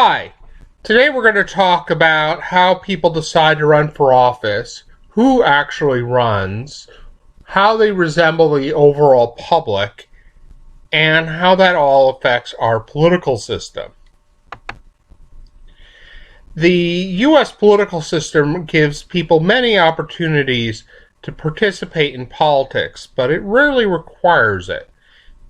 Hi, today we're going to talk about how people decide to run for office, who actually runs, how they resemble the overall public, and how that all affects our political system. The U.S. political system gives people many opportunities to participate in politics, but it rarely requires it.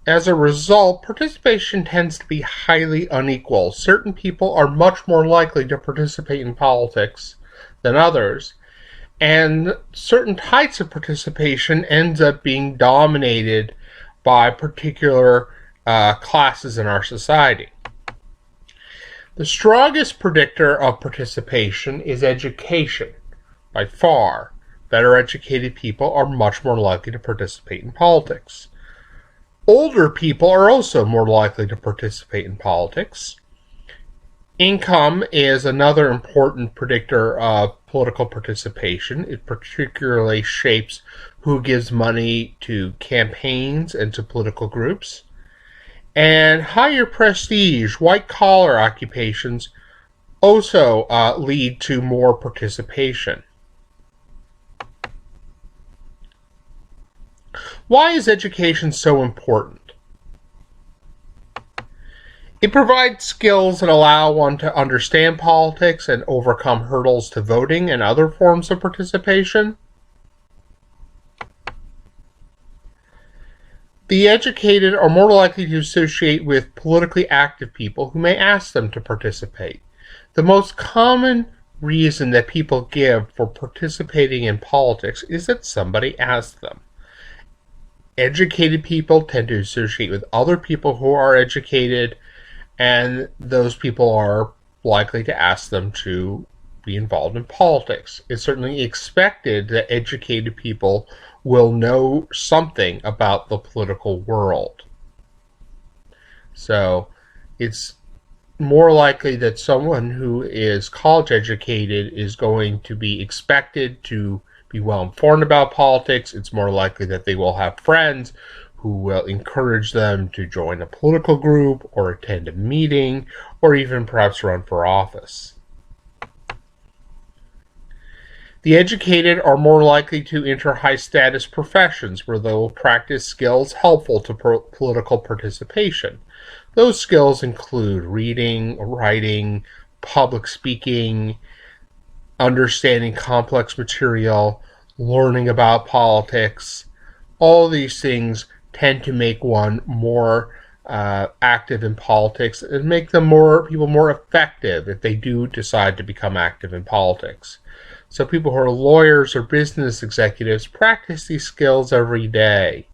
As a result, participation tends to be highly unequal. Certain people are much more likely to participate in politics than others, and certain types of participation ends up being dominated by particular classes in our society. The strongest predictor of participation is education. By far, better educated people are much more likely to participate in politics. Older people are also more likely to participate in politics. Income is another important predictor of political participation. It particularly shapes who gives money to campaigns and to political groups. And higher prestige, white-collar occupations also lead to more participation. Why is education so important? It provides skills that allow one to understand politics and overcome hurdles to voting and other forms of participation. The educated are more likely to associate with politically active people who may ask them to participate. The most common reason that people give for participating in politics is that somebody asked them. Educated people tend to associate with other people who are educated, and those people are likely to ask them to be involved in politics. It's certainly expected that educated people will know something about the political world. So it's more likely that someone who is college educated is going to be expected to be well informed about politics. It's more likely that they will have friends who will encourage them to join a political group or attend a meeting or even perhaps run for office. The educated are more likely to enter high-status professions where they will practice skills helpful to political participation. Those skills include reading, writing, public speaking, understanding complex material, learning about politics. All these things tend to make one more active in politics and make them people more effective if they do decide to become active in politics. So people who are lawyers or business executives practice these skills every day,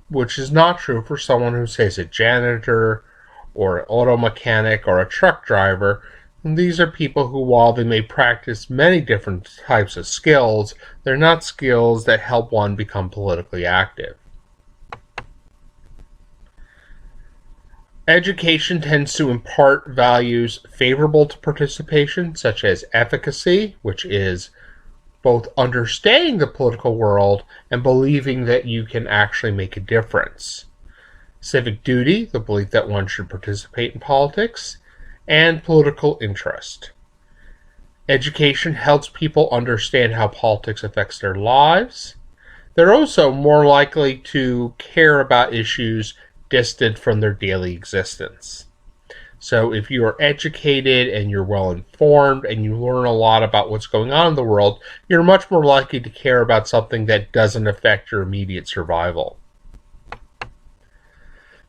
which is not true for someone who, say, is a janitor or an auto mechanic or a truck driver. And these are people who, while they may practice many different types of skills, they're not skills that help one become politically active. Education tends to impart values favorable to participation, such as efficacy, which is both understanding the political world and believing that you can actually make a difference. Civic duty, the belief that one should participate in politics, and political interest. Education helps people understand how politics affects their lives. They're also more likely to care about issues distant from their daily existence. So if you are educated and you're well informed and you learn a lot about what's going on in the world, you're much more likely to care about something that doesn't affect your immediate survival.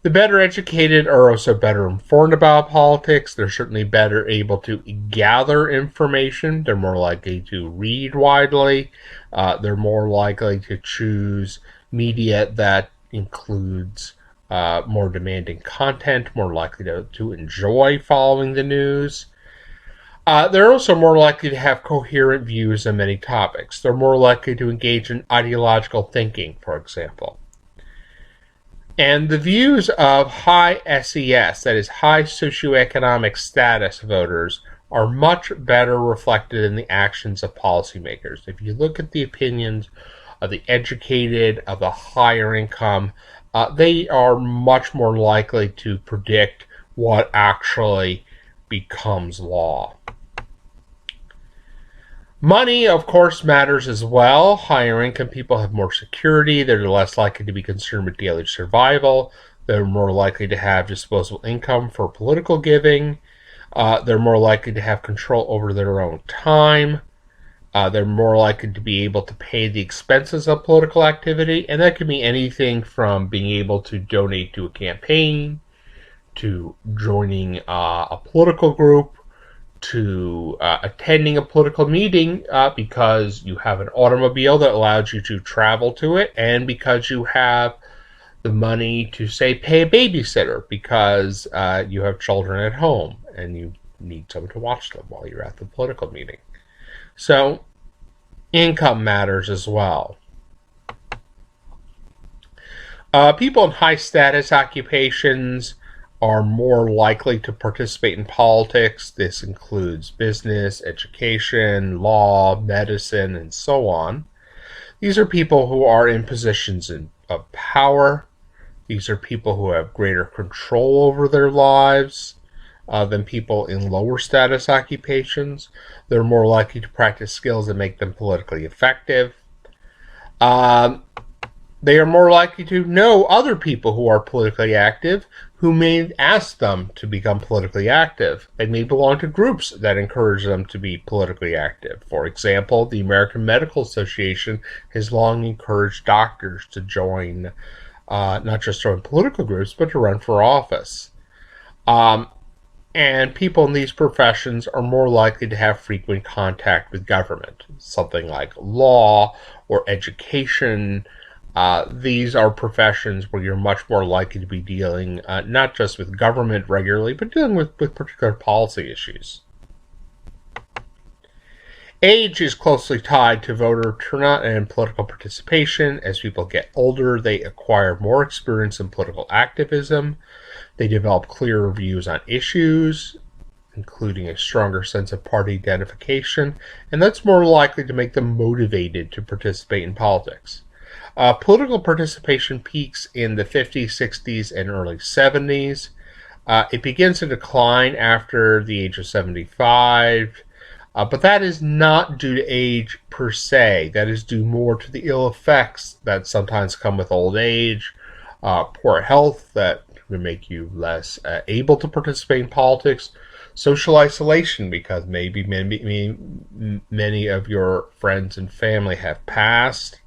The better educated are also better informed about politics. They're certainly better able to gather information. They're more likely to read widely. They're more likely to choose media that includes more demanding content, more likely to enjoy following the news. They're also more likely to have coherent views on many topics. They're more likely to engage in ideological thinking, for example. And the views of high SES, that is high socioeconomic status voters, are much better reflected in the actions of policymakers. If you look at the opinions of the educated, of the higher income, they are much more likely to predict what actually becomes law. Money, of course, matters as well. Higher income people have more security. They're less likely to be concerned with daily survival. They're more likely to have disposable income for political giving. They're more likely to have control over their own time. They're more likely to be able to pay the expenses of political activity. And that could be anything from being able to donate to a campaign, to joining a political group, to attending a political meeting because you have an automobile that allows you to travel to it, and because you have the money to, say, pay a babysitter because you have children at home and you need someone to watch them while you're at the political meeting. So income matters as well. People in high status occupations are more likely to participate in politics. This includes business, education, law, medicine, and so on. These are people who are in positions of power. These are people who have greater control over their lives than people in lower status occupations. They're more likely to practice skills that make them politically effective. They are more likely to know other people who are politically active, who may ask them to become politically active. They may belong to groups that encourage them to be politically active. For example, the American Medical Association has long encouraged doctors to join, not just join political groups, but to run for office. And people in these professions are more likely to have frequent contact with government, something like law or education. These are professions where you're much more likely to be dealing not just with government regularly, but dealing with particular policy issues. Age is closely tied to voter turnout and political participation. As people get older, they acquire more experience in political activism. They develop clearer views on issues, including a stronger sense of party identification, and that's more likely to make them motivated to participate in politics. Political participation peaks in the 50s, 60s, and early 70s. It begins to decline after the age of 75, but that is not due to age per se. That is due more to the ill effects that sometimes come with old age, poor health that can make you less able to participate in politics, social isolation because maybe many of your friends and family have passed,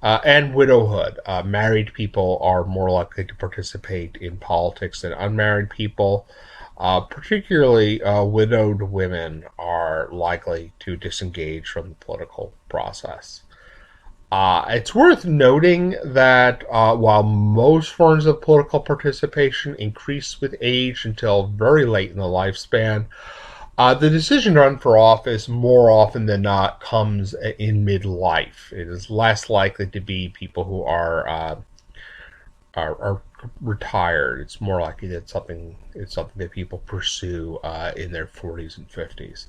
and widowhood. Married people are more likely to participate in politics than unmarried people. Particularly widowed women are likely to disengage from the political process. It's worth noting that while most forms of political participation increase with age until very late in the lifespan, the decision to run for office more often than not comes in midlife. It is less likely to be people who are retired. It's more likely that it's something that people pursue in their 40s and 50s.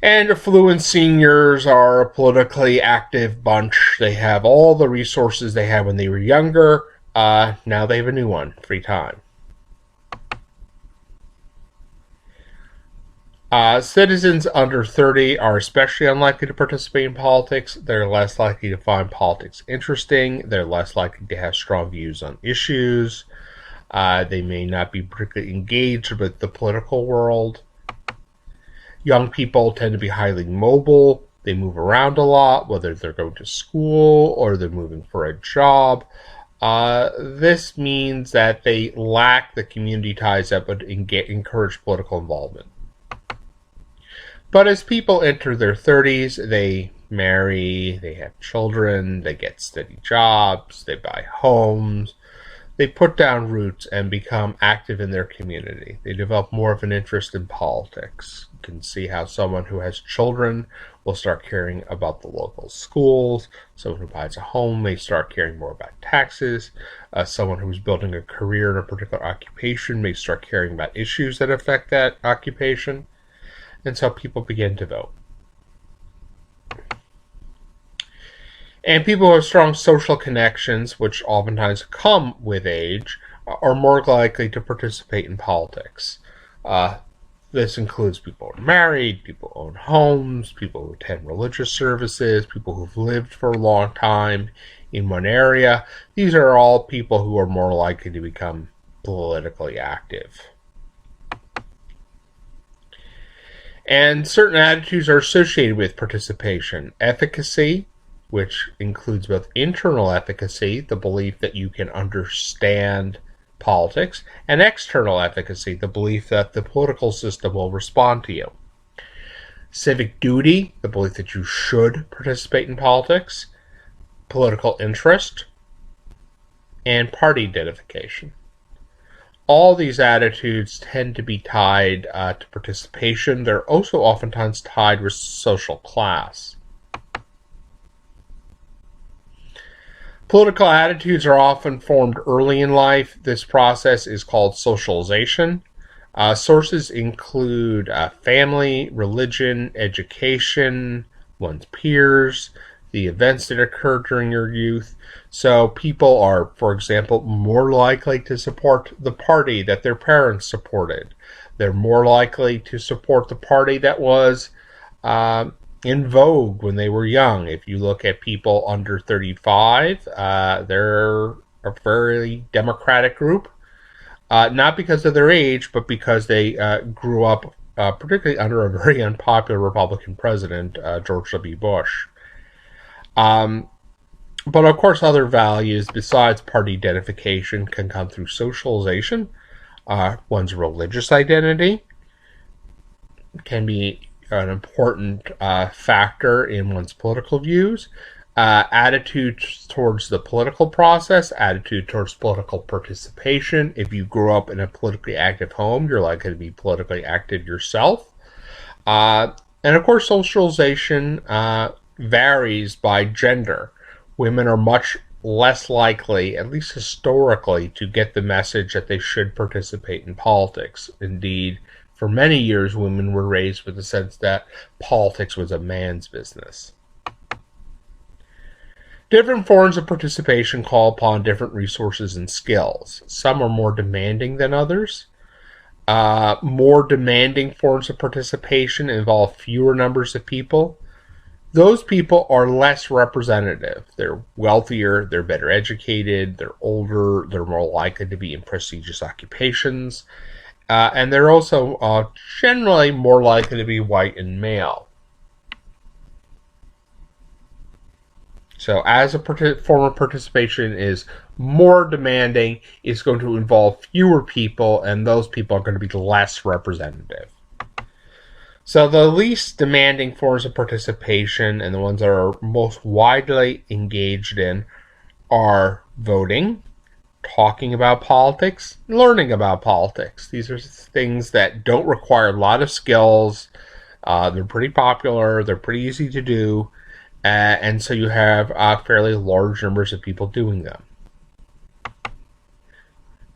And affluent seniors are a politically active bunch. They have all the resources they had when they were younger. Now they have a new one, free time. Citizens under 30 are especially unlikely to participate in politics. They're less likely to find politics interesting. They're less likely to have strong views on issues. They may not be particularly engaged with the political world. Young people tend to be highly mobile. They move around a lot, whether they're going to school or they're moving for a job. This means that they lack the community ties that would encourage political involvement. But as people enter their 30s, they marry, they have children, they get steady jobs, they buy homes, they put down roots and become active in their community. They develop more of an interest in politics. You can see how someone who has children will start caring about the local schools. Someone who buys a home may start caring more about taxes. Someone who's building a career in a particular occupation may start caring about issues that affect that occupation. And so people begin to vote. And people who have strong social connections, which oftentimes come with age, are more likely to participate in politics. This includes people who are married, people who own homes, people who attend religious services, people who've lived for a long time in one area. These are all people who are more likely to become politically active. And certain attitudes are associated with participation. Efficacy, which includes both internal efficacy, the belief that you can understand politics, and external efficacy, the belief that the political system will respond to you. Civic duty, the belief that you should participate in politics. Political interest, and party identification. All these attitudes tend to be tied to participation. They're also oftentimes tied with social class. Political attitudes are often formed early in life. This process is called socialization. Sources include family, religion, education, one's peers, the events that occur during your youth. So people are, for example, more likely to support the party that their parents supported. They're more likely to support the party that was in vogue when they were young. If you look at people under 35, they're a very democratic group. Not because of their age, but because they grew up particularly under a very unpopular Republican president, George W. Bush. But of course, other values besides party identification can come through socialization. One's religious identity can be an important factor in one's political views. Attitude towards the political process, attitude towards political participation. If you grew up in a politically active home, you're likely to be politically active yourself. And of course, socialization varies by gender. Women are much less likely, at least historically, to get the message that they should participate in politics. Indeed, for many years, women were raised with the sense that politics was a man's business. Different forms of participation call upon different resources and skills. Some are more demanding than others. More demanding forms of participation involve fewer numbers of people. Those people are less representative. They're wealthier, they're better educated, they're older, they're more likely to be in prestigious occupations, and they're also generally more likely to be white and male. So as a form of participation is more demanding, it's going to involve fewer people, and those people are going to be less representative. So the least demanding forms of participation and the ones that are most widely engaged in are voting, talking about politics, learning about politics. These are things that don't require a lot of skills. They're pretty popular. They're pretty easy to do. And so you have fairly large numbers of people doing them.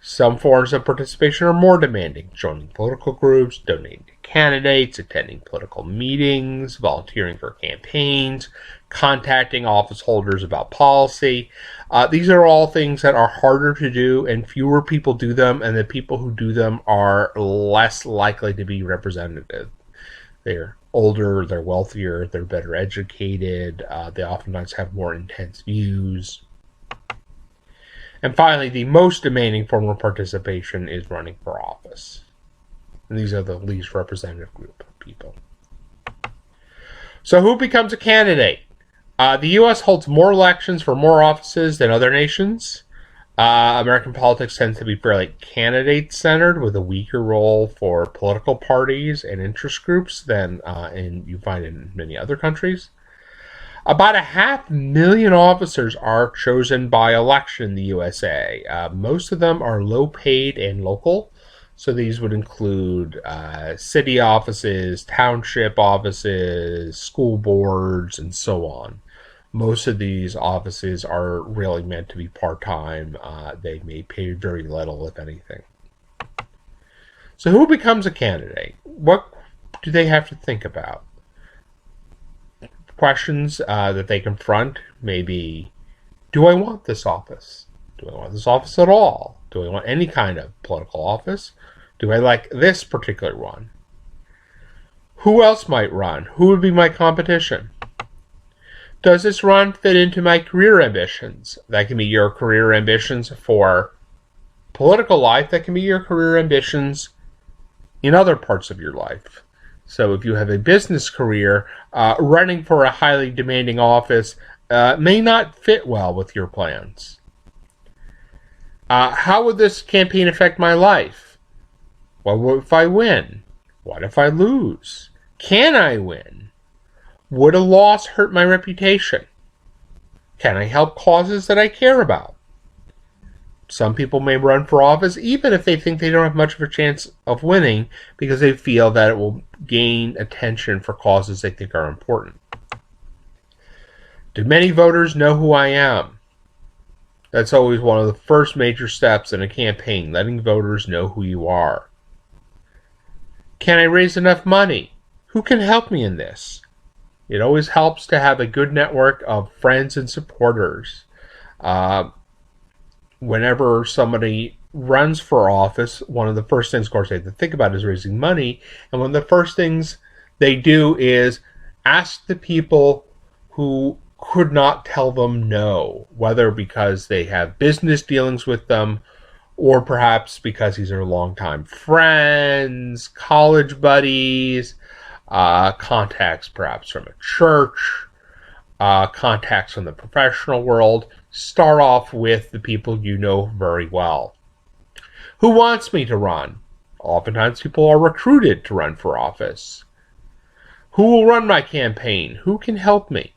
Some forms of participation are more demanding: joining political groups, donating to candidates, attending political meetings, volunteering for campaigns, contacting office holders about policy. These are all things that are harder to do, and fewer people do them, and the people who do them are less likely to be representative. They're older, they're wealthier, they're better educated, they oftentimes have more intense views. And finally, the most demanding form of participation is running for office. And these are the least representative group of people. So who becomes a candidate? The U.S. holds more elections for more offices than other nations. American politics tends to be fairly candidate-centered, with a weaker role for political parties and interest groups than you find in many other countries. About 500,000 officers are chosen by election in the USA. Most of them are low-paid and local, so these would include city offices, township offices, school boards, and so on. Most of these offices are really meant to be part-time. They may pay very little, if anything. So who becomes a candidate? What do they have to think about? Questions that they confront may be, do I want this office? Do I want this office at all? Do I want any kind of political office? Do I like this particular one? Who else might run? Who would be my competition? Does this run fit into my career ambitions? That can be your career ambitions for political life. That can be your career ambitions in other parts of your life. So if you have a business career, running for a highly demanding office may not fit well with your plans. How would this campaign affect my life? What if I win? What if I lose? Can I win? Would a loss hurt my reputation? Can I help causes that I care about? Some people may run for office even if they think they don't have much of a chance of winning because they feel that it will gain attention for causes they think are important. Do many voters know who I am? That's always one of the first major steps in a campaign, letting voters know who you are. Can I raise enough money? Who can help me in this? It always helps to have a good network of friends and supporters. Whenever somebody runs for office, one of the first things, of course, they have to think about is raising money. And one of the first things they do is ask the people who could not tell them no, whether because they have business dealings with them or perhaps because these are longtime friends, college buddies, contacts perhaps from a church, contacts from the professional world. Start off with the people you know very well. Who wants me to run? Oftentimes people are recruited to run for office. Who will run my campaign? Who can help me?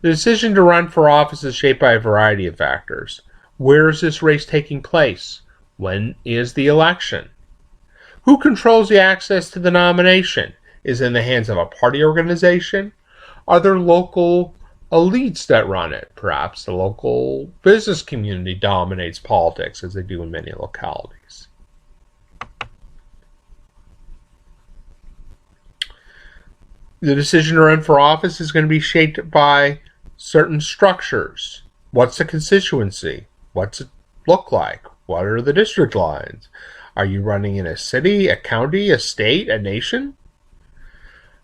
The decision to run for office is shaped by a variety of factors. Where is this race taking place? When is the election? Who controls the access to the nomination? Is it in the hands of a party organization? Are there local elites that run it? Perhaps the local business community dominates politics, as they do in many localities. The decision to run for office is going to be shaped by certain structures. What's the constituency? What's it look like? What are the district lines? Are you running in a city, a county, a state, a nation?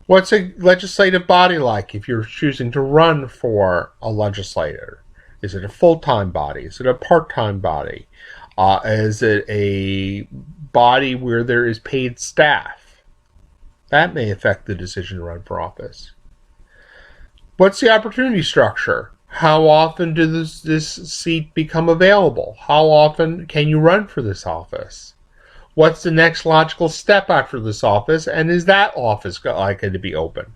What's a legislative body like if you're choosing to run for a legislator? Is it a full-time body? Is it a part-time body? Is it a body where there is paid staff? That may affect the decision to run for office. What's the opportunity structure? How often does this seat become available? How often can you run for this office? What's the next logical step after this office, and is that office likely to be open?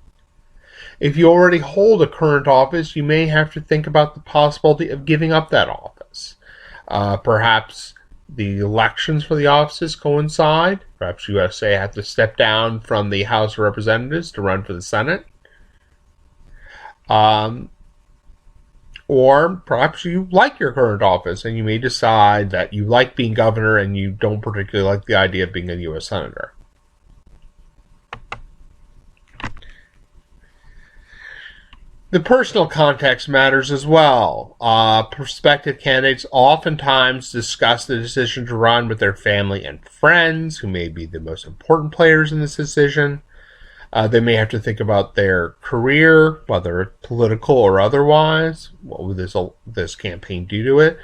If you already hold a current office, you may have to think about the possibility of giving up that office. Perhaps the elections for the offices coincide. Perhaps you have to step down from the House of Representatives to run for the Senate. Or perhaps you like your current office and you may decide that you like being governor and you don't particularly like the idea of being a U.S. Senator. The personal context matters as well. Prospective candidates oftentimes discuss the decision to run with their family and friends, who may be the most important players in this decision. They may have to think about their career, whether it's political or otherwise. What would this campaign do to it?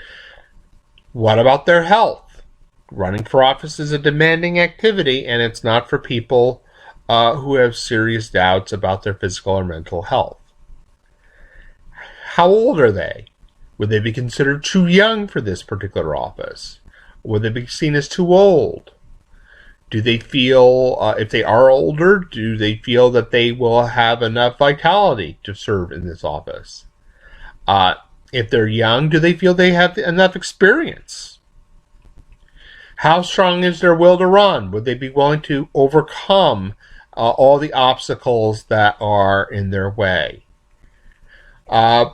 What about their health? Running for office is a demanding activity, and it's not for people who have serious doubts about their physical or mental health. How old are they? Would they be considered too young for this particular office? Would they be seen as too old? Do they feel, if they are older, do they feel that they will have enough vitality to serve in this office? If they're young, do they feel they have enough experience? How strong is their will to run? Would they be willing to overcome all the obstacles that are in their way?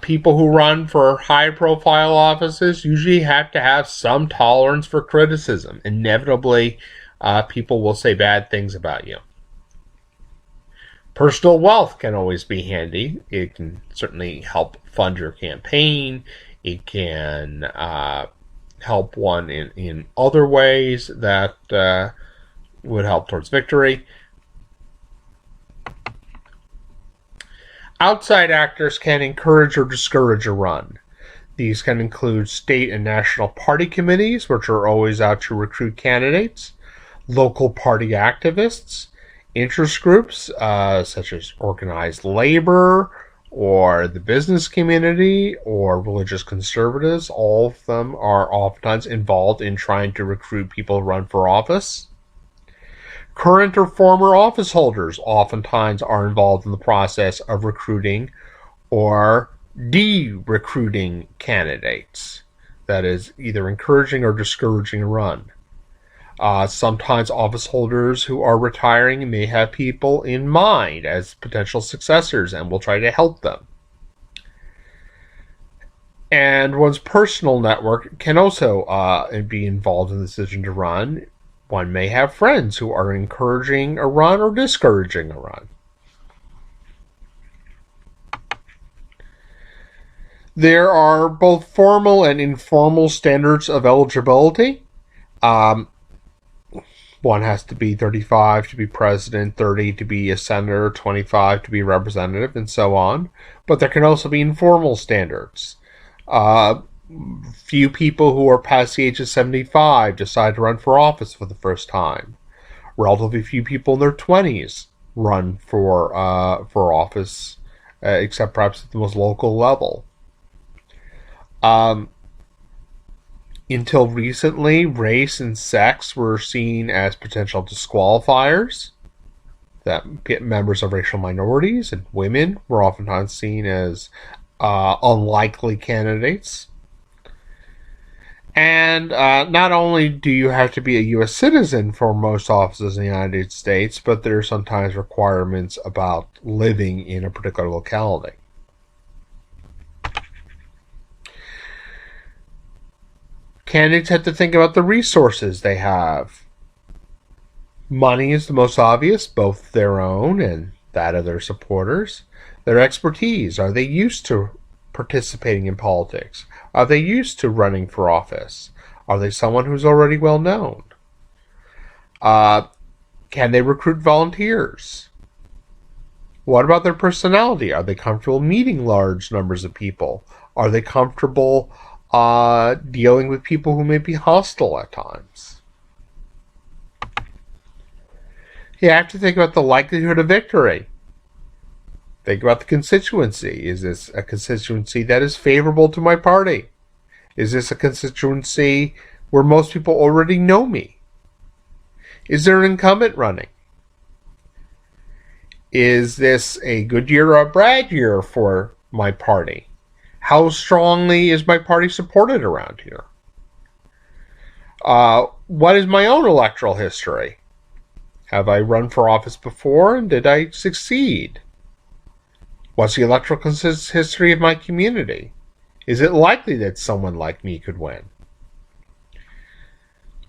People who run for high-profile offices usually have to have some tolerance for criticism. Inevitably, people will say bad things about you. Personal wealth can always be handy. It can certainly help fund your campaign. It can help one in other ways that would help towards victory. Outside actors can encourage or discourage a run. These can include state and national party committees, which are always out to recruit candidates, local party activists, interest groups such as organized labor or the business community or religious conservatives. All of them are oftentimes involved in trying to recruit people to run for office. Current or former office holders oftentimes are involved in the process of recruiting or de-recruiting candidates. That is, either encouraging or discouraging a run. Sometimes office holders who are retiring may have people in mind as potential successors and will try to help them. And one's personal network can also be involved in the decision to run. One may have friends who are encouraging a run or discouraging a run. There are both formal and informal standards of eligibility. One has to be 35 to be president, 30 to be a senator, 25 to be representative, and so on. But there can also be informal standards. Few people who are past the age of 75 decide to run for office for the first time. Relatively few people in their 20s run for office, except perhaps at the most local level. Until recently, race and sex were seen as potential disqualifiers. That members of racial minorities and women were oftentimes seen as unlikely candidates. And not only do you have to be a U.S. citizen for most offices in the United States, but there are sometimes requirements about living in a particular locality. Candidates have to think about the resources they have. Money is the most obvious, both their own and that of their supporters. Their expertise. Are they used to participating in politics? Are they used to running for office? Are they someone who's already well known? Can they recruit volunteers? What about their personality? Are they comfortable meeting large numbers of people? Are they comfortable dealing with people who may be hostile at times? You have to think about the likelihood of victory. Think about the constituency. Is this a constituency that is favorable to my party? Is this a constituency where most people already know me? Is there an incumbent running? Is this a good year or a bad year for my party? How strongly is my party supported around here? What is my own electoral history? Have I run for office before and did I succeed? What's the electoral history of my community? Is it likely that someone like me could win?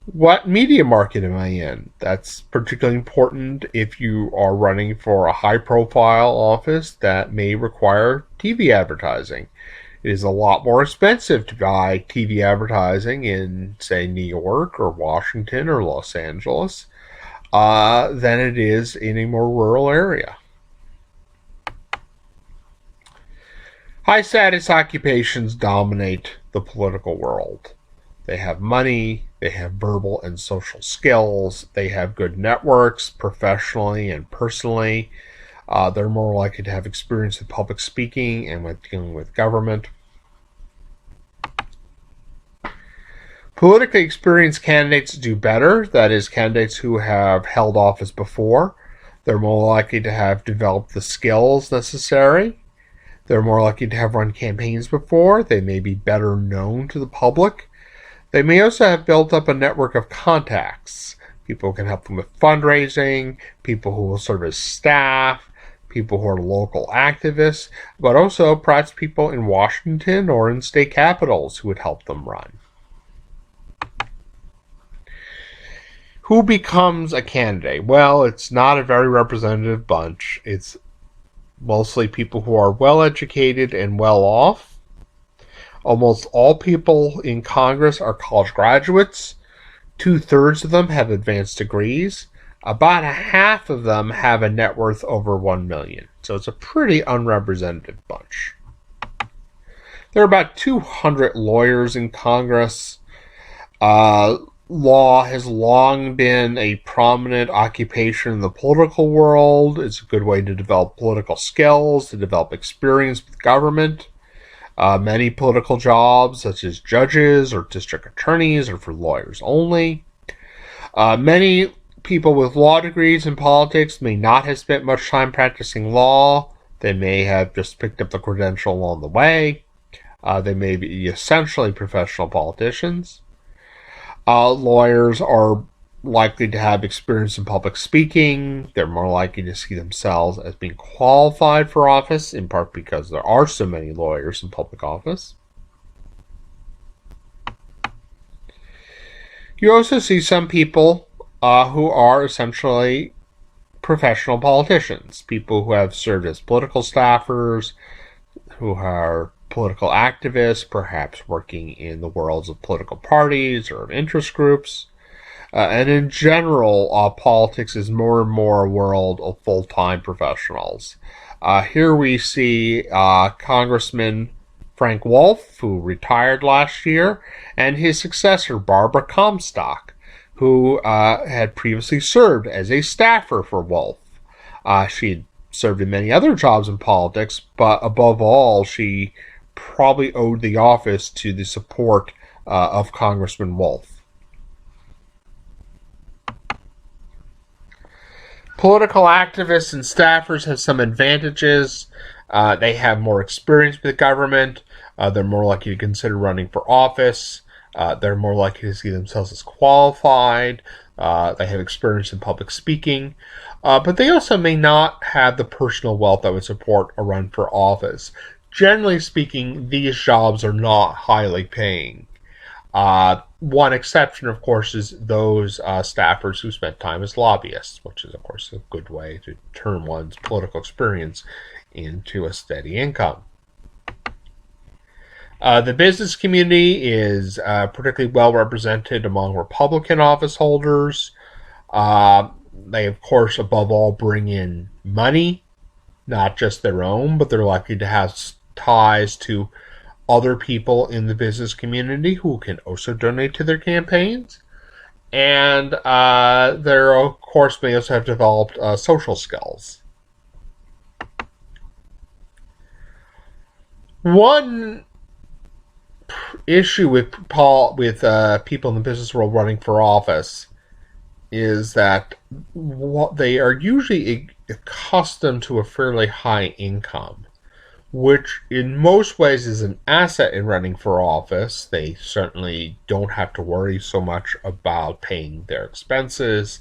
What media market am I in? That's particularly important if you are running for a high-profile office that may require TV advertising. It is a lot more expensive to buy TV advertising in, say, New York or Washington or Los Angeles than it is in a more rural area. High-status occupations dominate the political world. They have money, they have verbal and social skills, they have good networks professionally and personally. They're more likely to have experience with public speaking and with dealing with government. Politically experienced candidates do better. That is, candidates who have held office before. They're more likely to have developed the skills necessary. They're more likely to have run campaigns before. They may be better known to the public. They may also have built up a network of contacts. People who can help them with fundraising, people who will serve as staff, people who are local activists, but also perhaps people in Washington or in state capitals who would help them run. Who becomes a candidate? Well, it's not a very representative bunch. It's mostly people who are well educated and well off. Almost all people in Congress are college graduates. 2/3 of them have advanced degrees. About a half of them have a net worth over 1 million. So it's a pretty unrepresented bunch. There are about 200 lawyers in Congress. Law has long been a prominent occupation in the political world. It's a good way to develop political skills, to develop experience with government. Many political jobs, such as judges or district attorneys, are for lawyers only. Many people with law degrees in politics may not have spent much time practicing law. They may have just picked up the credential along the way. They may be essentially professional politicians. Lawyers are likely to have experience in public speaking. They're more likely to see themselves as being qualified for office, in part because there are so many lawyers in public office. You also see some people who are essentially professional politicians, people who have served as political staffers, who are political activists, perhaps working in the worlds of political parties or interest groups. And in general, politics is more and more a world of full-time professionals. Here we see Congressman Frank Wolf, who retired last year, and his successor, Barbara Comstock, who had previously served as a staffer for Wolf. She had served in many other jobs in politics, but above all, she probably owed the office to the support of Congressman Wolf. Political activists and staffers have some advantages. They have more experience with government. They're more likely to consider running for office. They're more likely to see themselves as qualified. They have experience in public speaking. But they also may not have the personal wealth that would support a run for office. Generally speaking, these jobs are not highly paying. One exception, of course, is those staffers who spent time as lobbyists, which is, of course, a good way to turn one's political experience into a steady income. The business community is particularly well represented among Republican office holders. They, of course, above all, bring in money, not just their own, but they're likely to have ties to other people in the business community who can also donate to their campaigns. And there, of course, may also have developed social skills. One issue with people in the business world running for office is that they are usually accustomed to a fairly high income, which in most ways is an asset in running for office. They certainly don't have to worry so much about paying their expenses.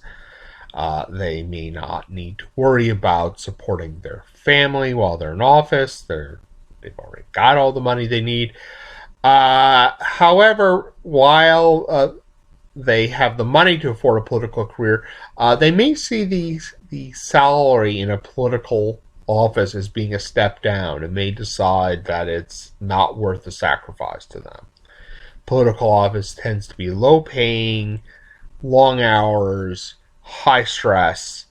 They may not need to worry about supporting their family while they're in office. They've already got all the money they need. However, while they have the money to afford a political career, they may see the salary in a political office as being a step down and may decide that it's not worth the sacrifice to them. Political office tends to be low paying, long hours, high stress.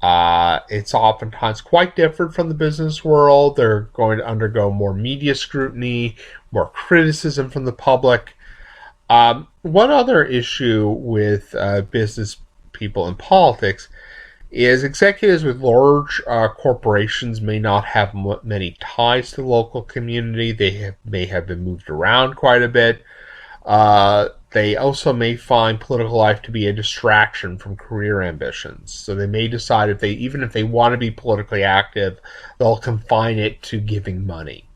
It's oftentimes quite different from the business world. They're going to undergo more media scrutiny, more criticism from the public. One other issue with business people in politics is executives with large corporations may not have many ties to the local community. They may have been moved around quite a bit. They also may find political life to be a distraction from career ambitions. So they may decide even if they want to be politically active, they'll confine it to giving money,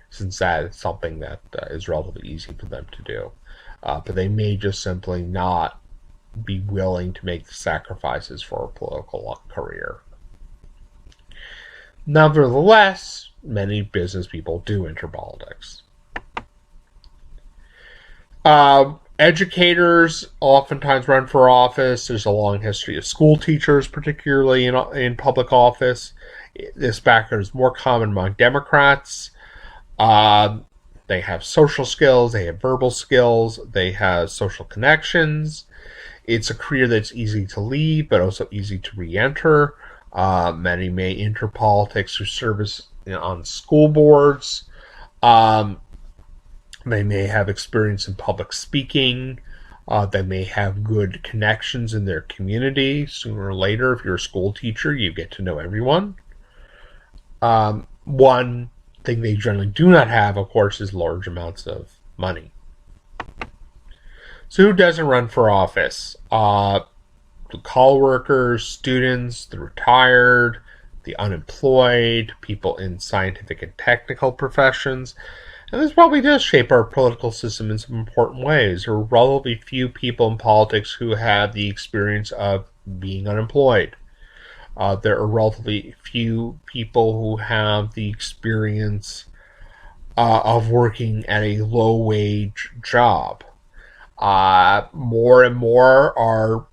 since that is something that is relatively easy for them to do. But they may just simply not be willing to make the sacrifices for a political career. Nevertheless, many business people do enter politics. Educators oftentimes run for office. There's a long history of school teachers, particularly in public office. This background is more common among Democrats. They have social skills, they have verbal skills, they have social connections. It's a career that's easy to leave, but also easy to re-enter. Many may enter politics through service on school boards. They may have experience in public speaking. They may have good connections in their community. Sooner or later, if you're a school teacher, you get to know everyone. One thing they generally do not have, of course, is large amounts of money. So who doesn't run for office? The call workers, students, the retired, the unemployed, people in scientific and technical professions. And this probably does shape our political system in some important ways. There are relatively few people in politics who have the experience of being unemployed. There are relatively few people who have the experience of working at a low-wage job. More and more our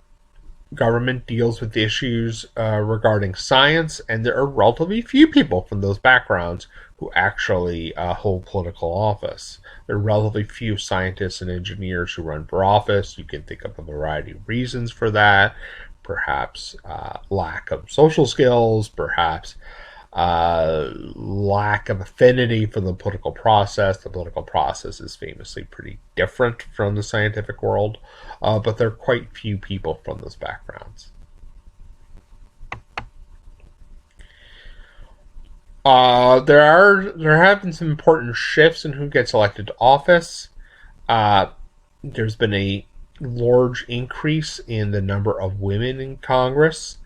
government deals with issues regarding science, and there are relatively few people from those backgrounds who actually hold political office. There are relatively few scientists and engineers who run for office. You can think of a variety of reasons for that. Perhaps lack of social skills, perhaps lack of affinity for the political process. The political process is famously pretty different from the scientific world, but there are quite few people from those backgrounds. There have been some important shifts in who gets elected to office. There's been a large increase in the number of women in Congress.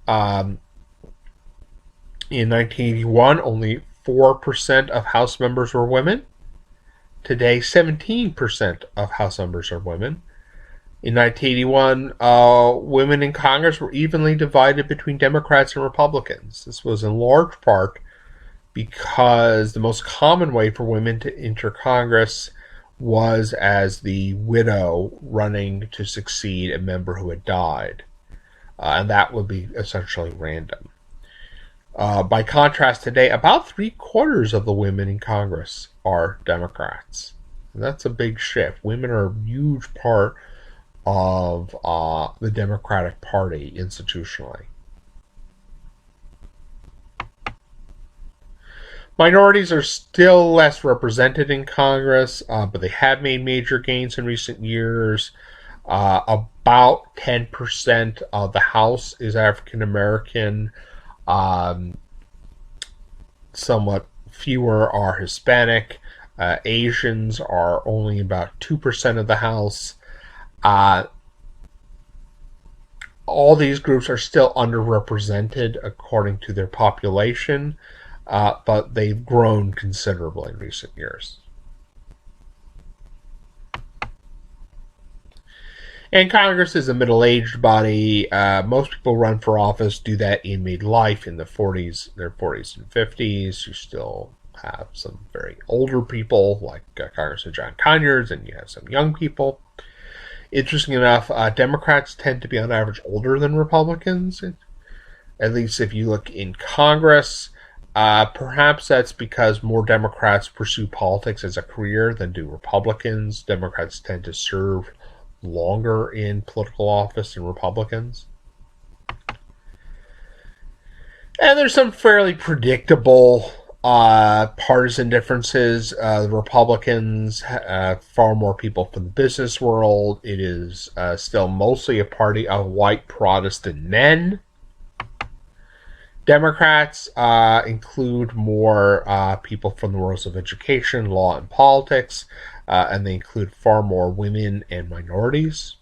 In 1981, only 4% of House members were women. Today, 17% of House members are women. In 1981, women in Congress were evenly divided between Democrats and Republicans. This was in large part because the most common way for women to enter Congress was as the widow running to succeed a member who had died. And that would be essentially random. By contrast, today, about 3/4 of the women in Congress are Democrats. And that's a big shift. Women are a huge part of the Democratic Party institutionally. Minorities are still less represented in Congress, but they have made major gains in recent years. About 10% of the House is African American. Somewhat fewer are Hispanic. Asians are only about 2% of the House. All these groups are still underrepresented according to their population, but they've grown considerably in recent years. And Congress is a middle-aged body. Most people run for office, do that in midlife, in their 40s and 50s. You still have some very older people, like Congressman John Conyers, and you have some young people. Interesting enough, Democrats tend to be on average older than Republicans, at least if you look in Congress. Perhaps that's because more Democrats pursue politics as a career than do Republicans. Democrats tend to serve longer in political office than Republicans. And there's some fairly predictable partisan differences. The Republicans have far more people from the business world. It is still mostly a party of white Protestant men. Democrats include more people from the worlds of education, law, and politics, and they include far more women and minorities.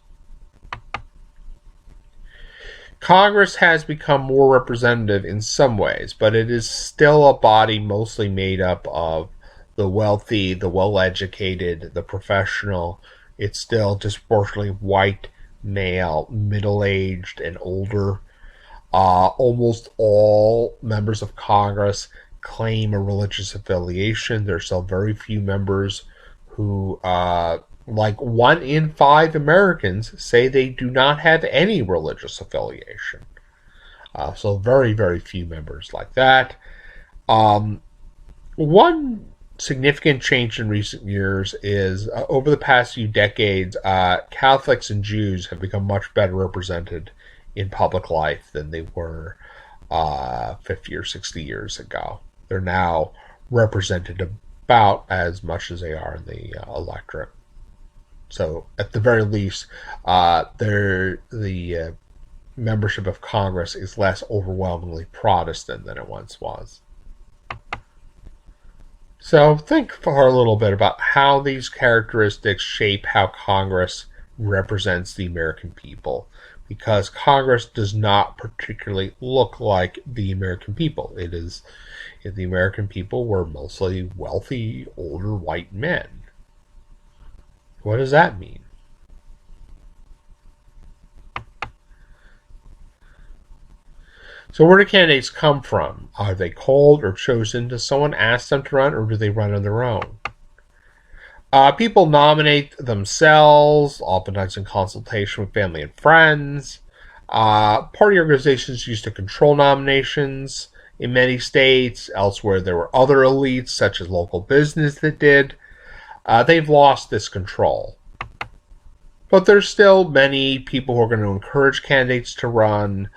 Congress has become more representative in some ways, but it is still a body mostly made up of the wealthy, the well-educated, the professional. It's still disproportionately white, male, middle-aged, and older. Almost all members of Congress claim a religious affiliation. There's still very few members who, like 1 in 5 Americans, say they do not have any religious affiliation. So very, very few members like that. One significant change in recent years is over the past few decades, Catholics and Jews have become much better represented in public life than they were 50 or 60 years ago. They're now represented about as much as they are in the electorate. So, at the very least, the membership of Congress is less overwhelmingly Protestant than it once was. So, think for a little bit about how these characteristics shape how Congress represents the American people, because Congress does not particularly look like the American people. The American people were mostly wealthy, older white men. What does that mean? So where do candidates come from? Are they called or chosen? Does someone ask them to run, or do they run on their own? People nominate themselves, oftentimes in consultation with family and friends. Party organizations used to control nominations in many states. Elsewhere, there were other elites, such as local business, that did. They've lost this control. But there's still many people who are going to encourage candidates to run.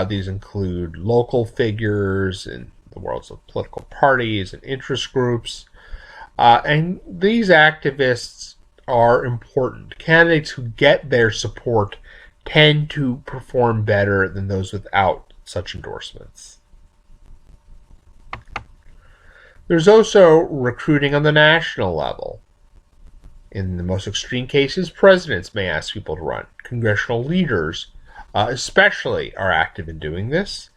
These include local figures in the worlds of political parties and interest groups. And these activists are important. Candidates who get their support tend to perform better than those without such endorsements. There's also recruiting on the national level. In the most extreme cases, presidents may ask people to run. Congressional leaders especially are active in doing this.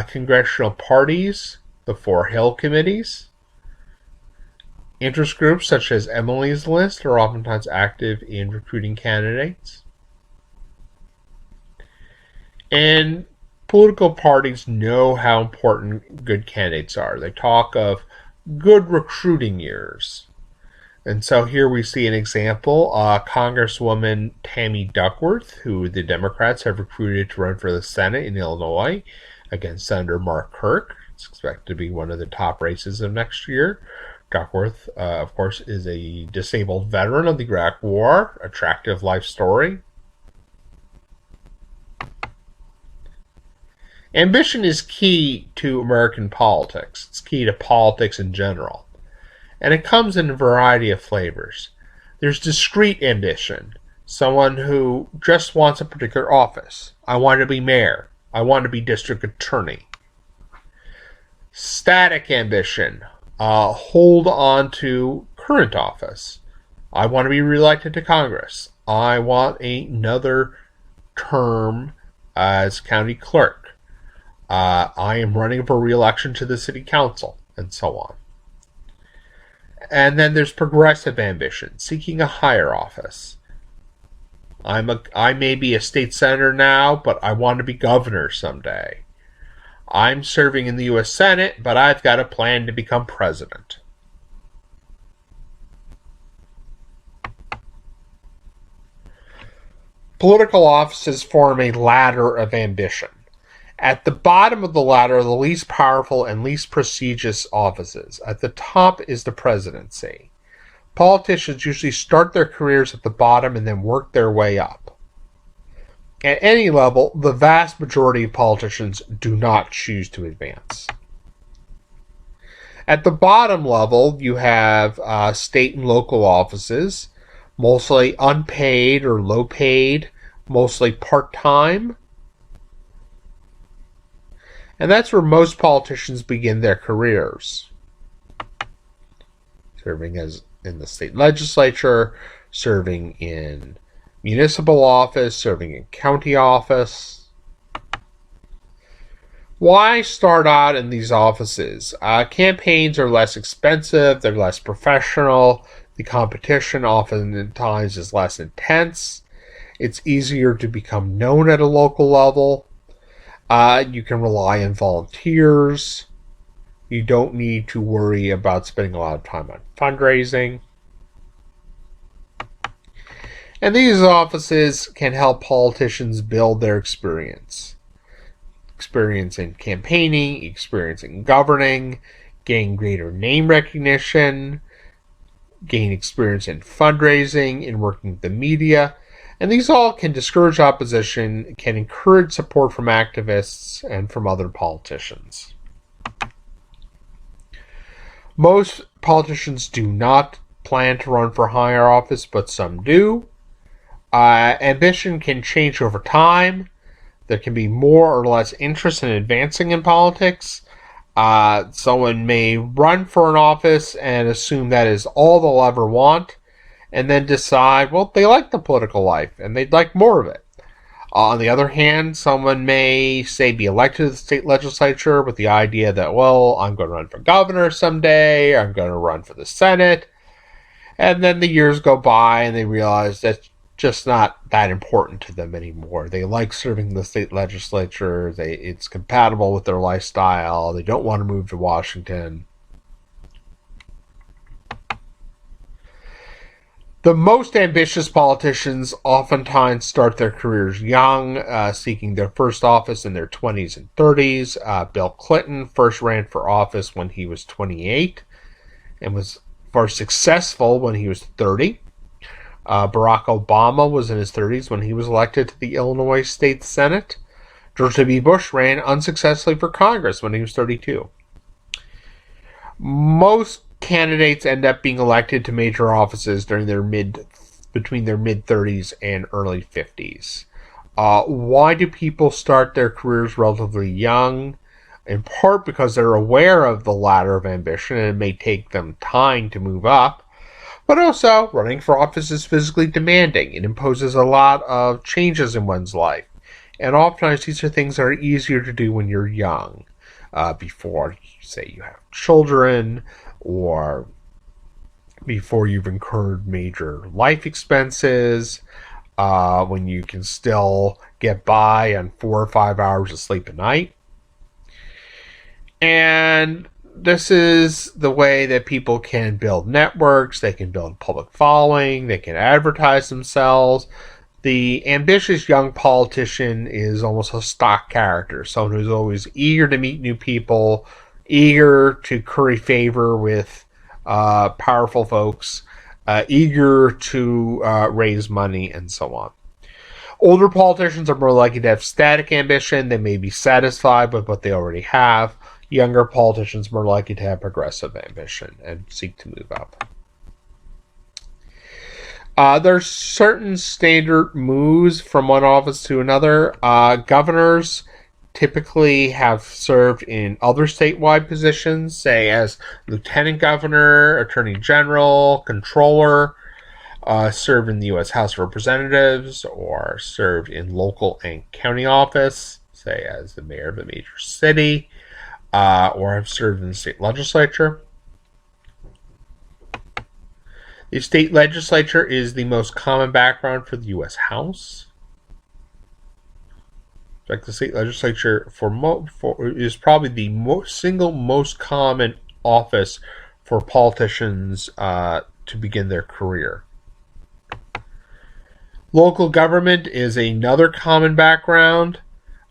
Congressional parties, the Four Hill committees, interest groups such as Emily's List are oftentimes active in recruiting candidates. And political parties know how important good candidates are. They talk of good recruiting years. And so here we see an example, Congresswoman Tammy Duckworth, who the Democrats have recruited to run for the Senate in Illinois against Senator Mark Kirk. It's expected to be one of the top races of next year. Duckworth, of course, is a disabled veteran of the Iraq War, attractive life story. Ambition is key to American politics. It's key to politics in general. And it comes in a variety of flavors. There's discrete ambition, someone who just wants a particular office. I want to be mayor. I want to be district attorney. Static ambition, hold on to current office. I want to be reelected to Congress. I want another term as county clerk. I am running for reelection to the city council, and so on. And then there's progressive ambition, seeking a higher office. I may be a state senator now, but I want to be governor someday. I'm serving in the U.S. Senate, but I've got a plan to become president. Political offices form a ladder of ambition. At the bottom of the ladder are the least powerful and least prestigious offices. At the top is the presidency. Politicians usually start their careers at the bottom and then work their way up. At any level, the vast majority of politicians do not choose to advance. At the bottom level, you have state and local offices, mostly unpaid or low paid, mostly part-time. And that's where most politicians begin their careers. Serving as in the state legislature, serving in municipal office, serving in county office. Why start out in these offices? Campaigns are less expensive, they're less professional, the competition oftentimes is less intense, it's easier to become known at a local level. You can rely on volunteers. You don't need to worry about spending a lot of time on fundraising. And these offices can help politicians build their experience. Experience in campaigning, experience in governing, gain greater name recognition, gain experience in fundraising, in working with the media, and these all can discourage opposition, can encourage support from activists and from other politicians. Most politicians do not plan to run for higher office, but some do. Ambition can change over time. There can be more or less interest in advancing in politics. Someone may run for an office and assume that is all they'll ever want, and then decide, well, they like the political life and they'd like more of it. On the other hand, someone may, say, be elected to the state legislature with the idea that, well, I'm going to run for governor someday, I'm going to run for the Senate, and then the years go by and they realize that's just not that important to them anymore. They like serving the state legislature, it's compatible with their lifestyle, they don't want to move to Washington. The most ambitious politicians oftentimes start their careers young, seeking their first office in their 20s and 30s. Bill Clinton first ran for office when he was 28 and was first successful when he was 30. Barack Obama was in his 30s when he was elected to the Illinois State Senate. George W. Bush ran unsuccessfully for Congress when he was 32. Most candidates end up being elected to major offices during between their mid-30s and early 50s. Why do people start their careers relatively young? In part because they're aware of the ladder of ambition and it may take them time to move up. But also, running for office is physically demanding. It imposes a lot of changes in one's life. And oftentimes these are things that are easier to do when you're young, before, say, you have children, or before you've incurred major life expenses, when you can still get by on 4 or 5 hours of sleep a night. And this is the way that people can build networks, they can build a public following, they can advertise themselves. The ambitious young politician is almost a stock character, someone who's always eager to meet new people, eager to curry favor with powerful folks, eager to raise money, and so on. Older politicians are more likely to have static ambition. They may be satisfied with what they already have. Younger politicians are more likely to have progressive ambition and seek to move up. There's certain standard moves from one office to another. Governors typically have served in other statewide positions, say as lieutenant governor, attorney general, controller, served in the U.S. House of Representatives, or served in local and county office, say as the mayor of a major city, or have served in the state legislature. The state legislature is the most common background for the U.S. House. In fact, the state legislature is probably the single most common office for politicians to begin their career. Local government is another common background.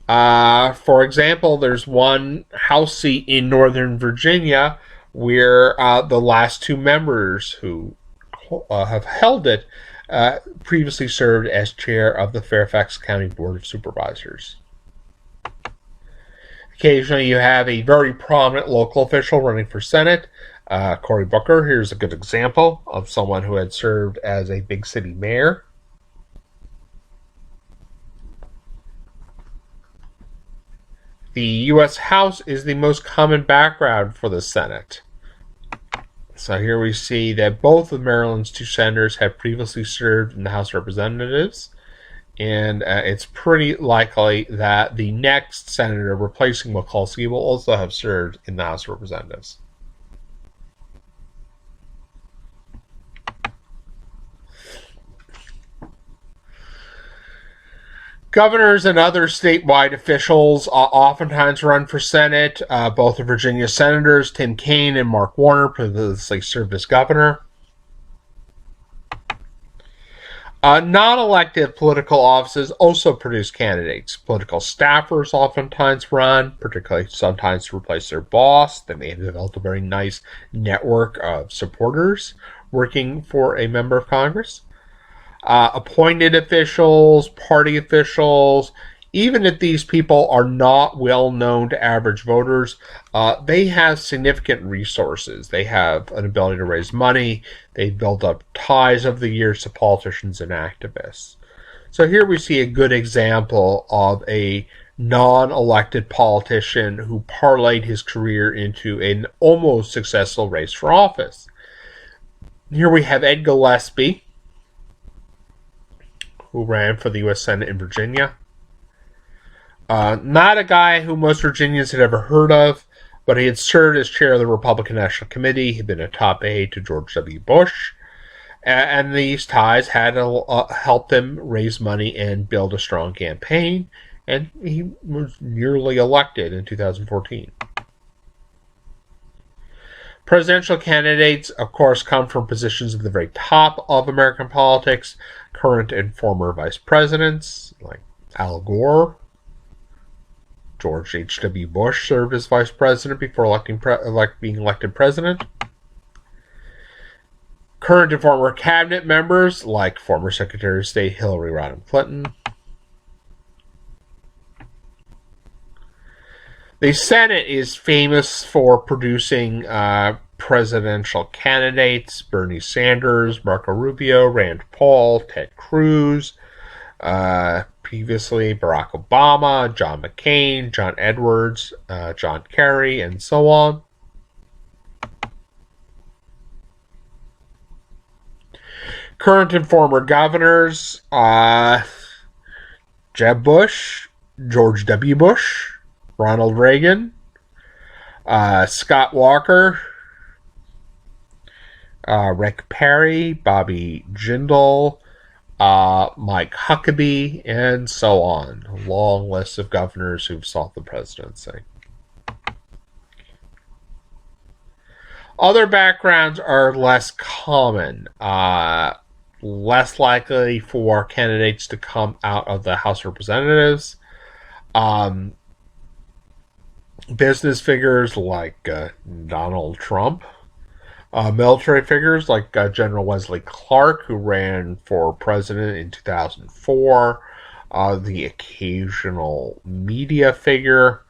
For example, there's one House seat in Northern Virginia where the last two members who have held it previously served as chair of the Fairfax County Board of Supervisors. Occasionally you have a very prominent local official running for Senate. Cory Booker, here's a good example of someone who had served as a big city mayor. The U.S. House is the most common background for the Senate. So here we see that both of Maryland's two senators have previously served in the House of Representatives, and it's pretty likely that the next senator replacing Mikulski will also have served in the House of Representatives. Governors and other statewide officials oftentimes run for Senate. Both of Virginia senators, Tim Kaine and Mark Warner, previously served as governor. Non-elected political offices also produce candidates. Political staffers oftentimes run, particularly sometimes to replace their boss. They may have developed a very nice network of supporters working for a member of Congress. Appointed officials, party officials, even if these people are not well known to average voters, they have significant resources. They have an ability to raise money. They've built up ties over the years to politicians and activists. So here we see a good example of a non-elected politician who parlayed his career into an almost successful race for office. Here we have Ed Gillespie, who ran for the U.S. Senate in Virginia. Not a guy who most Virginians had ever heard of, but he had served as chair of the Republican National Committee. He'd been a top aide to George W. Bush. And these ties had helped him raise money and build a strong campaign. And he was nearly elected in 2014. Presidential candidates, of course, come from positions at the very top of American politics. Current and former vice presidents, like Al Gore. George H.W. Bush served as vice president before being elected president. Current and former cabinet members, like former Secretary of State Hillary Rodham Clinton. The Senate is famous for producing presidential candidates: Bernie Sanders, Marco Rubio, Rand Paul, Ted Cruz, previously Barack Obama, John McCain, John Edwards, John Kerry, and so on. Current and former governors: Jeb Bush, George W. Bush, Ronald Reagan, Scott Walker, Rick Perry, Bobby Jindal, Mike Huckabee, and so on. A long list of governors who've sought the presidency. Other backgrounds are less common. Less likely for candidates to come out of the House of Representatives. Business figures like Donald Trump. Military figures like General Wesley Clark, who ran for president in 2004. The occasional media figure.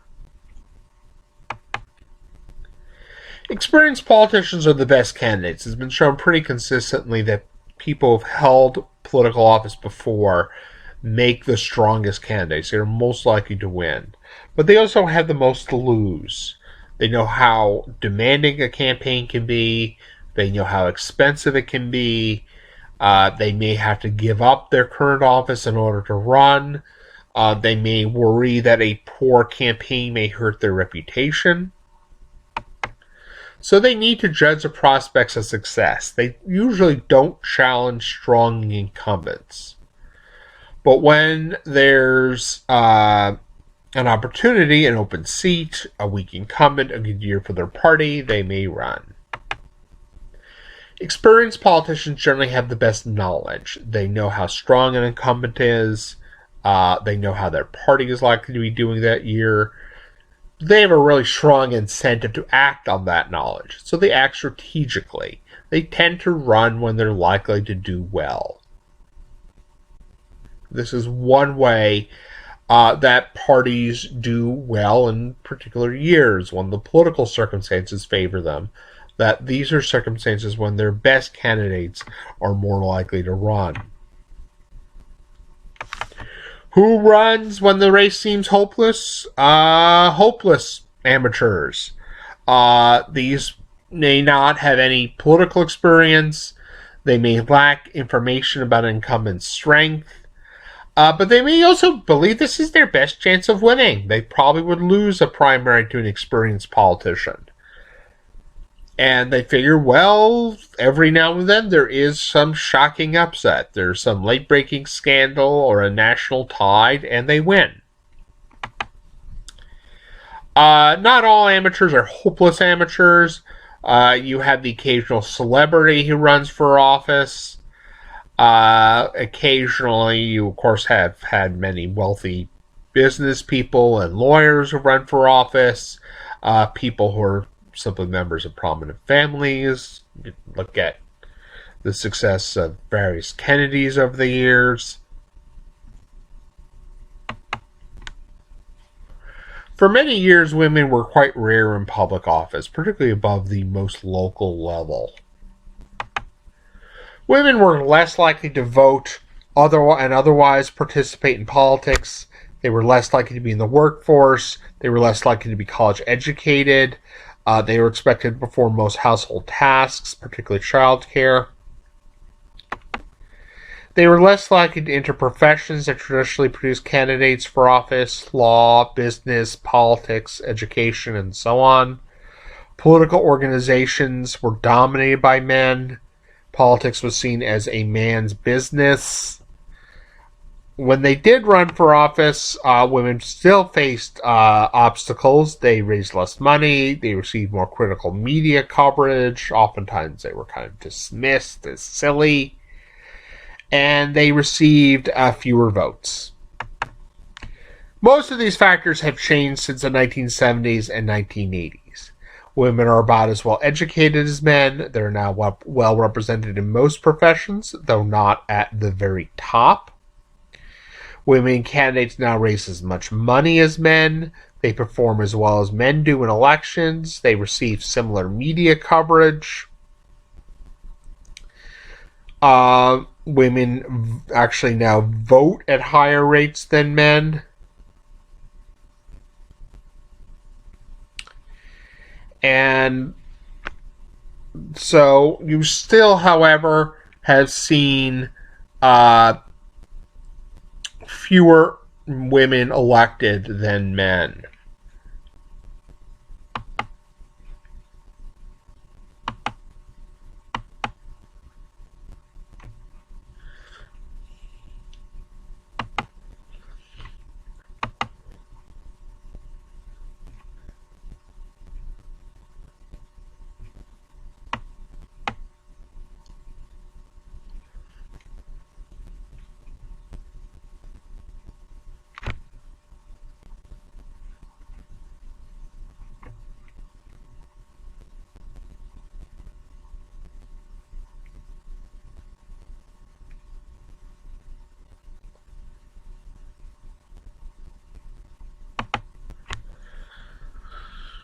Experienced politicians are the best candidates. It's been shown pretty consistently that people who've held political office before make the strongest candidates. They're most likely to win. But they also have the most to lose. They know how demanding a campaign can be. They know how expensive it can be. They may have to give up their current office in order to run. They may worry that a poor campaign may hurt their reputation. So they need to judge the prospects of success. They usually don't challenge strong incumbents. But when there's an opportunity, an open seat, a weak incumbent, a good year for their party, they may run. Experienced politicians generally have the best knowledge. They know how strong an incumbent is. They know how their party is likely to be doing that year. They have a really strong incentive to act on that knowledge, so they act strategically. They tend to run when they're likely to do well. This is one way that parties do well in particular years, when the political circumstances favor them. That these are circumstances when their best candidates are more likely to run. Who runs when the race seems hopeless? Hopeless amateurs. These may not have any political experience. They may lack information about an incumbent's strength. But they may also believe this is their best chance of winning. They probably would lose a primary to an experienced politician. And they figure, well, every now and then there is some shocking upset. There's some late-breaking scandal or a national tide, and they win. Not all amateurs are hopeless amateurs. You have the occasional celebrity who runs for office. Occasionally, you of course have had many wealthy business people and lawyers who run for office, people who are simply members of prominent families. You look at the success of various Kennedys over the years. For many years, women were quite rare in public office, particularly above the most local level. Women were less likely to vote and otherwise participate in politics. They were less likely to be in the workforce. They were less likely to be college educated. They were expected to perform most household tasks, particularly childcare. They were less likely to enter professions that traditionally produce candidates for office: law, business, politics, education, and so on. Political organizations were dominated by men. Politics was seen as a man's business. When they did run for office, women still faced obstacles. They raised less money. They received more critical media coverage. Oftentimes they were kind of dismissed as silly. And they received fewer votes. Most of these factors have changed since the 1970s and 1980s. Women are about as well educated as men. They're now well represented in most professions, though not at the very top. Women candidates now raise as much money as men. They perform as well as men do in elections. They receive similar media coverage. Women actually now vote at higher rates than men. And so you still, however, have seen fewer women elected than men.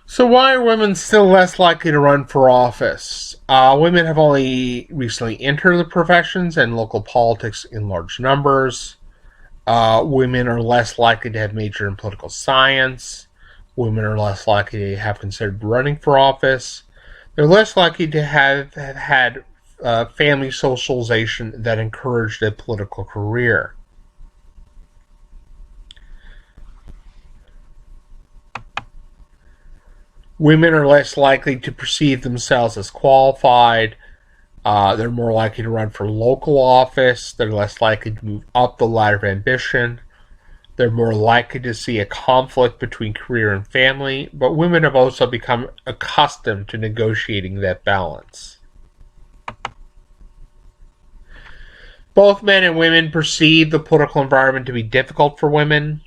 So why are women still less likely to run for office? Women have only recently entered the professions and local politics in large numbers. Women are less likely to have majored in political science. Women are less likely to have considered running for office. They're less likely to have had family socialization that encouraged a political career. Women are less likely to perceive themselves as qualified. They're more likely to run for local office. They're less likely to move up the ladder of ambition. They're more likely to see a conflict between career and family. But women have also become accustomed to negotiating that balance. Both men and women perceive the political environment to be difficult for women.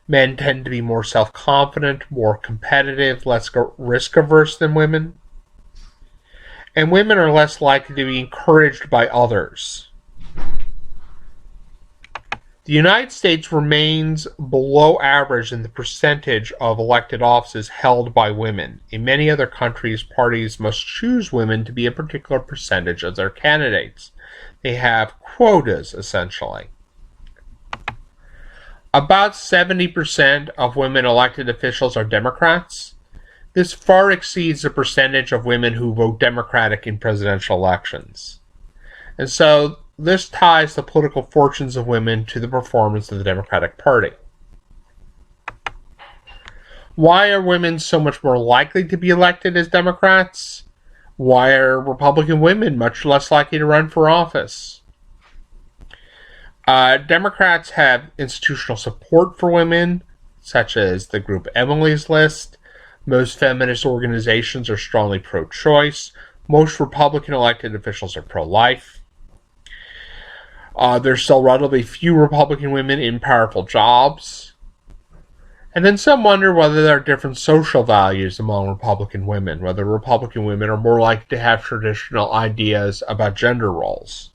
Men tend to be more self-confident, more competitive, less risk-averse than women. And women are less likely to be encouraged by others. The United States remains below average in the percentage of elected offices held by women. In many other countries, parties must choose women to be a particular percentage of their candidates. They have quotas, essentially. About 70% of women elected officials are Democrats. This far exceeds the percentage of women who vote Democratic in presidential elections. And so this ties the political fortunes of women to the performance of the Democratic Party. Why are women so much more likely to be elected as Democrats? Why are Republican women much less likely to run for office? Democrats have institutional support for women, such as the group Emily's List. Most feminist organizations are strongly pro-choice. Most Republican elected officials are pro-life. There's still relatively few Republican women in powerful jobs. And then some wonder whether there are different social values among Republican women, whether Republican women are more likely to have traditional ideas about gender roles.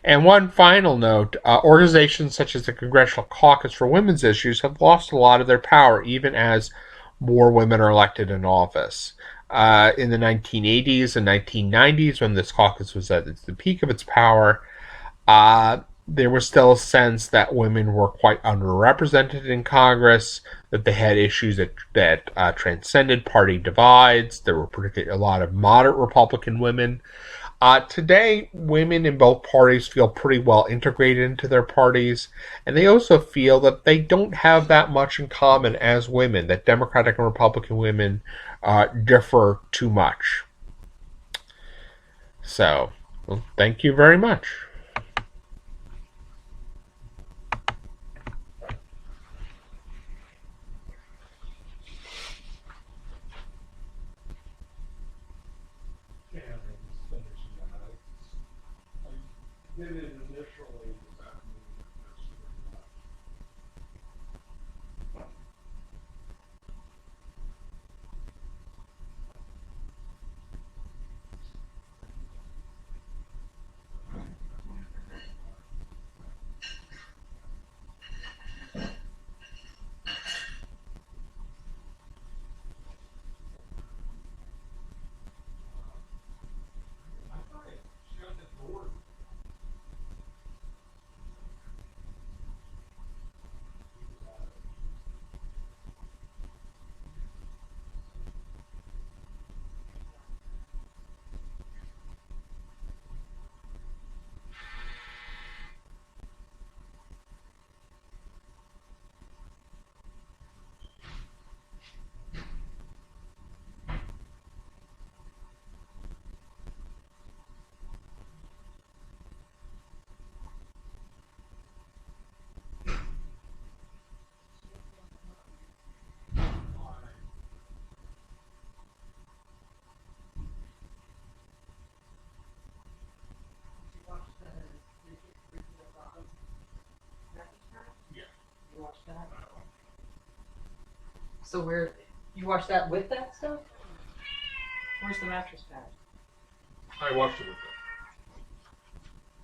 And one final note, organizations such as the Congressional Caucus for Women's Issues have lost a lot of their power, even as more women are elected in office. In the 1980s and 1990s, when this caucus was at the peak of its power, there was still a sense that women were quite underrepresented in Congress, that they had issues that transcended party divides. There were particularly a lot of moderate Republican women. Today, women in both parties feel pretty well integrated into their parties, and they also feel that they don't have that much in common as women, that Democratic and Republican women differ too much. So, well, thank you very much. Did it initially without me. I thought it shut the door. So you watched that with that stuff? Where's the mattress pad? I watched it with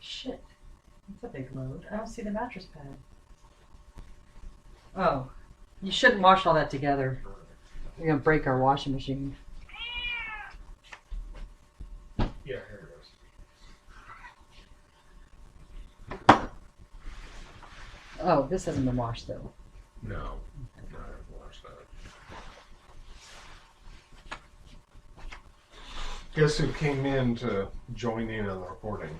Shit. That's a big load. I don't see the mattress pad. Oh. You shouldn't wash all that together. You're gonna break our washing machine. Yeah, here it goes. Oh, this hasn't been washed though. No, I haven't watched that. Guess who came in to join in on the recording?